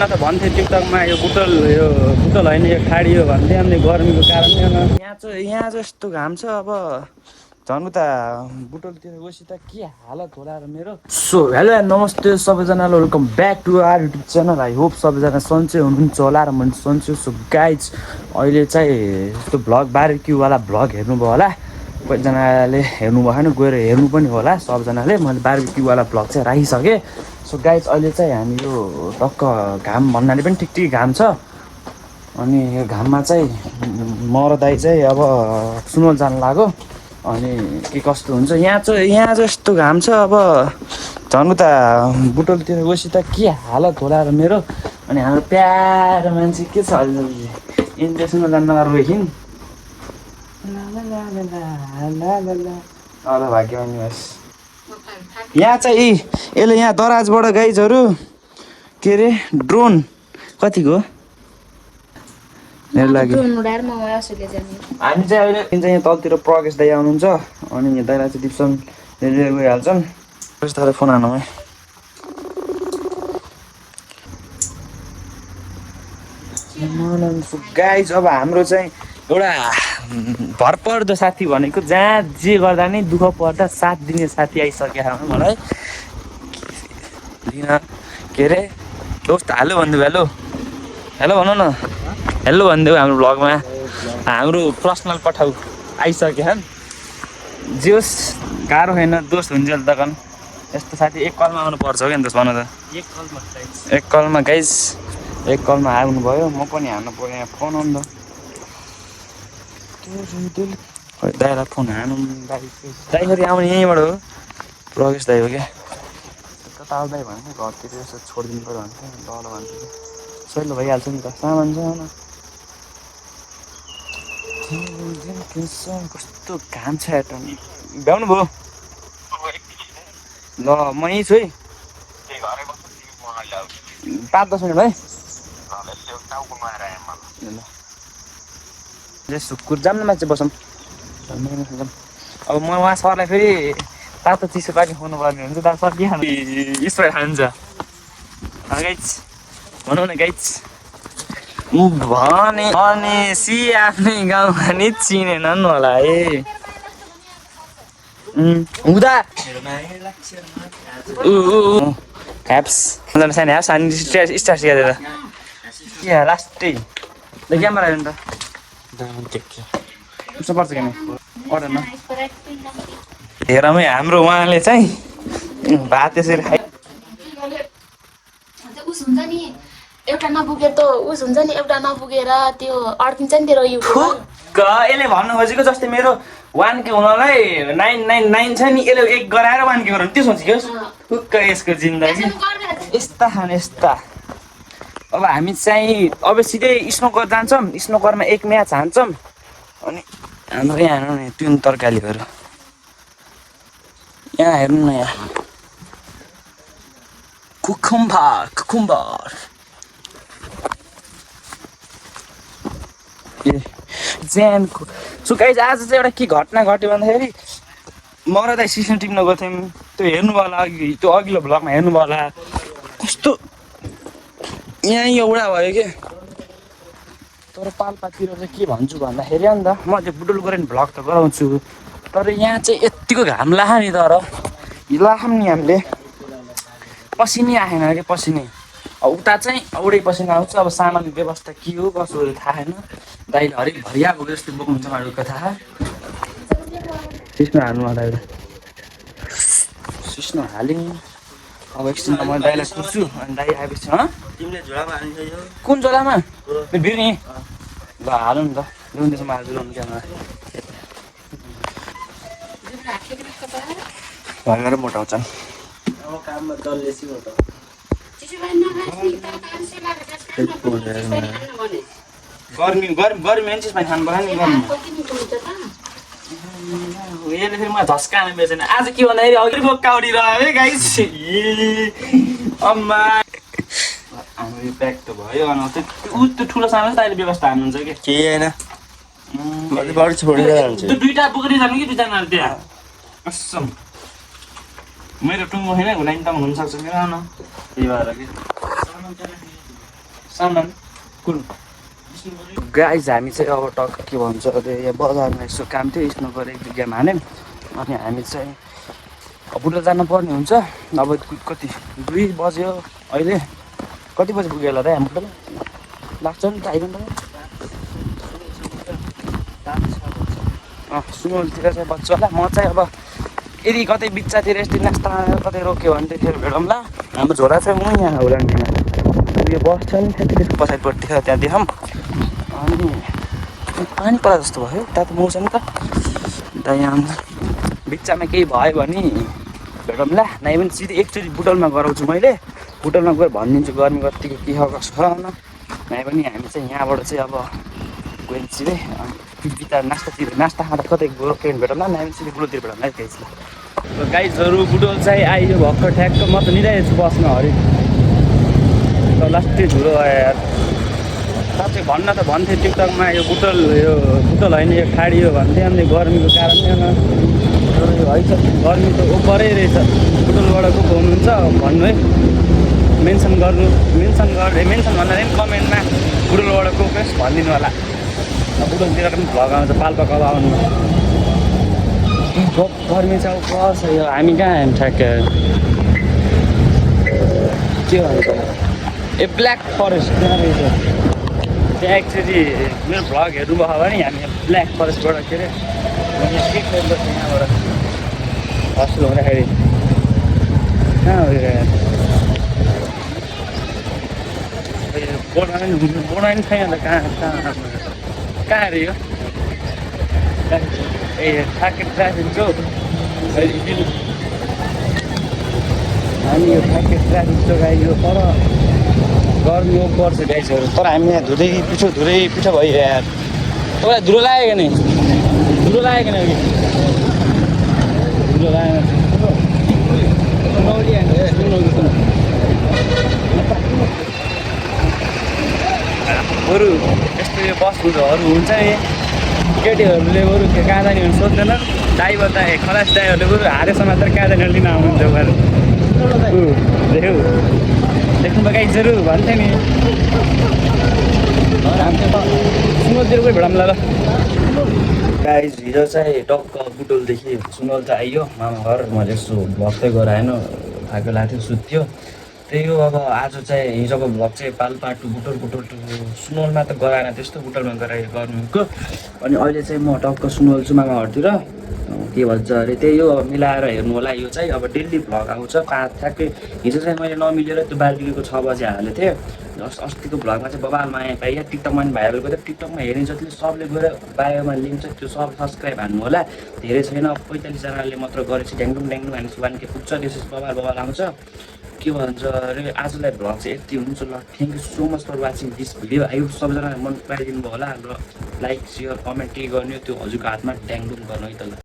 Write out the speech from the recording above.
त भन्थे टिकटकमा यो बुटल होइन यो खाडी हो भन्थे अनि गर्मीको कारणले यहाँ जस्तो घाम छ अब झन् उता बुटलतिर गएपछि त के हालत होला र मेरो। सो हेलो एन्ड नमस्ते सबैजनालाई, welcome back to our YouTube channel. I hope सबैजना सन्चै हुनुहुन्छ होला र म सन्चै। सो गाइज अहिले चाहिँ यस्तो भ्लग बारबेक्युवाला भ्लग हेर्नुभयो होला, कतिजनाले हेर्नु भएन, गएर हेर्नु पनि होला सबजनाले। मैले बारबेक्युवाला भ्लग चाहिँ राखिसकेँ। सो गाइज अहिले चाहिँ हामी यो टक्क घाम भन्नाले पनि ठिक ठिक घाम छ। अनि यो घाममा चाहिँ म र दाइ चाहिँ अब सुनवल जानु लाग्यो। अनि के कस्तो हुन्छ यहाँ जस्तो घाम छ अब झन् उता बुटलतिर गएपछि त के हालत होला र मेरो। अनि हाम्रो प्यारो मान्छे के छ अहिले इन्जेक्सन जान्न रोहिन भाग्यमानी होस्। यहाँ चाहिँ यसले यहाँ दराजबाट गाइजहरू के अरे ड्रोन कतिको मेरो लागि हामी चाहिँ अहिले यहाँ तलतिर प्रगेश दाइ आउनुहुन्छ। अनि यहाँ दाइलाई चाहिँ दिप्सन लिएर गइहाल्छन्। तारा फोन हानौँ है। गाइज अब हाम्रो चाहिँ एउटा भरपर्दो साथी भनेको जहाँ जे गर्दा नि दुःख पर्दा साथ दिने साथी आइसक्यो मलाई दिन। के अरे दोस्त हेलो भनिदेऊ, हेलो हेलो भनौँ न, हेलो भनिदेऊ। हाम्रो भ्लगमा हाम्रो पर्सनल पठाउ आइसक्यो। जे होस् गाह्रो होइन, दोस्त हुन्छ त कन यस्तो साथी एक कलमा आउनु पर्छ क्या दोस्त भन त। एक कलमा गाइज एक कलमा आउनु भयो, म पनि हान्नु पऱ्यो यहाँ फोन अन्त दाइलाई फोन हानु। दाइ फेरि आउने यहीँबाट हो, प्रगेश दाइ हो क्या। ताल दाइ भन्थ्यो घरतिर यसो छोडिदिनु पऱ्यो भन्थ्यो, ल भन्थ्यो। सहिलो भइहाल्छ नि त, सामान छ। कस्तो घाम छ हेर, भ्याउनु भयो ल। म यहीँ छु है, 5-10 मिनट है। सुकुर जाऊँ न मान्छे बसौँ। अब म उहाँ सरलाई फेरि तातो चिसो पानी खुवाउनु पर्ने हुन्छ। तर सर के खानु स्प्राइट खान्छ गाइज भनौँ न गाइज। भनेपछि आफ्नै गाउँमा नि चिनेनन् होला है हुँदा ह्याप्स सानो ह्याप्स हानी स्टार सिकाएर के लास्टै क्यामेरा आयो नि त कस्तो पर्छ क्या अर्डर न हेरमै। हाम्रो उहाँले चाहिँ भात यसरी खाइ एउटा नपुगेर त उस हुन्छ नि, एउटा नपुगेर त्यो अड्किन्छ नि त्यो यसले भन्नु खोजेको जस्तै मेरो 1K हुनलाई 999 छ नि, यसले 1 गराएर 1K गराउनु त्यो सोचेको ठुक्क यसको जिन्दगी यस्ता खाने यस्ता। अब हामी चाहिँ अब सिधै स्नोकर जान्छौँ, स्नोकरमा 1 म्याच हान्छौँ। अनि हाम्रो यहाँ हेर्नु न ट्युन तरकारीहरू यहाँ हेर्नु न, यहाँ कुकुम्बर ज्यानको। सो गाइज आज चाहिँ एउटा के घटना घट्यो भन्दाखेरि म र दाइ सिसन टिप्न गएको थियौँ। त्यो हेर्नु होला अघि, त्यो अघिल्लो भ्लगमा हेर्नु होला। कस्तो यहाँ एउटा भयो कि तर पाल्पातिर चाहिँ के भन्छु भन्दाखेरि अन्त म त्यो बुटुल गरेर भ्लग त गराउँछु, तर यहाँ चाहिँ यत्तिको घाम लाहा नि, तर लाखौँ नि हामीले पसिनै आएन कि पसिनै। उता चाहिँ औडै पसिना आउँछ। अब सामान व्यवस्था के हो कसो हो थाहा छैन। दाइले हरेक भरिया भएको जस्तो बोक्नुहुन्छ माडुको थाहा। सिस्नो हाल्नु होला, सिस्नो हालेँ। अब एकछिनमा म दाइलाई कुर्छु अनि दाइ आएपछि तिमीले झोलामा हालिन्छ यो कुन जग्गामा बिर्नी ल हालौँ नि त ल्याउँदैछौँ हाल्छु ल क्यामेरा भनेर मोटाउँछन्। अब काममा दलले सिमो त गर्मी मान्छे पानी खानु पर्यो नि गर्मी। यसले फेरि मलाई झस्काएर बेचेन आज के भन्दाखेरि अघि बोक्का उडिरह्यो है गाइस। अम्मा हाम्रो यो प्याक त भयो त्यो ठुलो सानो अहिले व्यवस्था हाल्नुहुन्छ कि के होइन बढी छोडेर जान्छ। त्यो दुईटा बोकेर जानु कि दुईजना त्यहाँ कसम मेरो टुङ्गो छैन हुँदैन त हुनसक्छ मेरो न त्यही भएर कि सामान कुल गाइज हामी चाहिँ अब टक्क के भन्छ अरे यहाँ बजारमा यसो काम थियो स्नोकर एक जग्गामा हान्यौँ अनि हामी चाहिँ बुटोल जानुपर्ने हुन्छ अब कति 2 बज्यो अहिले कति बजी पुग्यो होला त हामी बुटोल लाग्छ नि टाइम सुनोलतिर चाहिँ बज्छ होला म चाहिँ अब यदि कतै बिच्चातिर यस्तै नास्ता कतै रोक्यो भने त्यतिखेर भेटौँला हाम्रो झोला चाहिँ म यहाँ उडान्दिनँ यो बस छ नि त्यतिखेर पछाडिपट्टि त्यहाँ देखाउँ अनि पानी परा जस्तो भयो त मौसम त अन्त यहाँ बिच्चामा केही भयो भने भेटौँला नै पनि सिधै एकचोटि बुटोलमा गराउँछु मैले बुटोलमा गएर भनिदिन्छु गर्मी कतिको के कसो छ न नै पनि हामी चाहिँ यहाँबाट चाहिँ अब गयो सिधै बिता नास्ता खाँदा कतै रोक्यो भने भेटौँला नै पनि सिधै बुटोलतिर भेटौँला त्यसमा गाइजहरू बुटोल चाहिँ आइयो भर्खर ठ्याक्क म त निदाइरहेको छु बसमा हरि त लास्टै धुलो आयो यार साँच्चै भन्न त भन्थेँ टिकटकमा यो बुटोल होइन यो खाडी हो भन्थेँ अनि गर्मीको कारणले है गर्मी त ओभरै रहेछ बुटोलबाट को हुनुहुन्छ भन्नु है मेन्सन भन्दा पनि कमेन्टमा बुटोलबाट को भनिदिनु होला बुटोलतिर पनि भ्लग आउँछ पाल्पा कब आउनु गर्मी चाहिँ अब कस यो हामी कहाँ आयौँ ठ्याक्क के भन्छ ए ब्ल्याक फरेस्ट त्यहाँ रहेछ त्यहाँ एकचोटि मेरो भ्लग हेर्नुभयो भने हामी ब्ल्याक फरेस्टबाट के अरे यहाँबाट हस्टेल हुँदाखेरि कहाँ हो बोर्डमा पनि छैन त कहाँ अरे यो ए ठ्याक्कै ट्राफिक चौक हामी यो ठ्याक्कै ट्राफिक चौक आइयो तर गर्मी पर्छ गाइसहरू तर हामी यहाँ धुरै पिठो भयो यार तपाईँलाई धुलो लाग्यो नि धुलो लागेको नि धुलो लागेन बरु यस्तो यो बसहरू हुन्छ नि केटीहरूले बरु कहाँ जाने भने सोध्दैन ड्राइभर त खलास ड्राइभरले बरु हारेसम्म मात्र कहाँ जाने लिन आउनुहुन्छ उहाँहरू देख्नु भयो गाइजहरू भन्थ्यो नि सुनोलतिर गयो भेटौँला ल गाइज हिजो चाहिँ टक्क बुटोलदेखि सुनोल त आइयो मामा घर मैले यसो भ्लग चाहिँ गराएन थाको लाग्थ्यो सुत्थ्यो त्यही हो अब आज चाहिँ हिजोको भ्लग चाहिँ पाल्पा टु बुटोल टु सुनोलमा त गराएन त्यस्तो बुटोलमा गर्नुको अनि अहिले चाहिँ म टक्क सुनोल छु मामा घरतिर के भन्छ अरे त्यही हो अब मिलाएर हेर्नु होला यो चाहिँ अब डेली भ्लग आउँछ ठ्याक्कै हिजो चाहिँ मैले नमिलेर त्यो बालबिगीको 6 बजे हालेको थिएँ अस्तिको भ्लगमा चाहिँ बबाल माया पाइयो टिकटकमा पनि भाइरल गयो टिकटकमा हेर्ने जतिले सबले गएर बायोमा लिङ्क छ त्यो सब सब्सक्राइब हान्नु होला धेरै छैन 45 जनाले मात्र गरेपछि ड्याङडुङ हामी 1K पुग्छ त्यसपछि बबाल आउँछ के भन्छ अरे आजलाई भ्लग चाहिँ यति हुन्छ ल thank you so much for watching this video I hope सबैजनाले मन पराइदिनु भयो होला र लाइक सेयर कमेन्ट के गर्ने त्यो हजुरको हातमा ड्याङडुङ गर्नु है त ल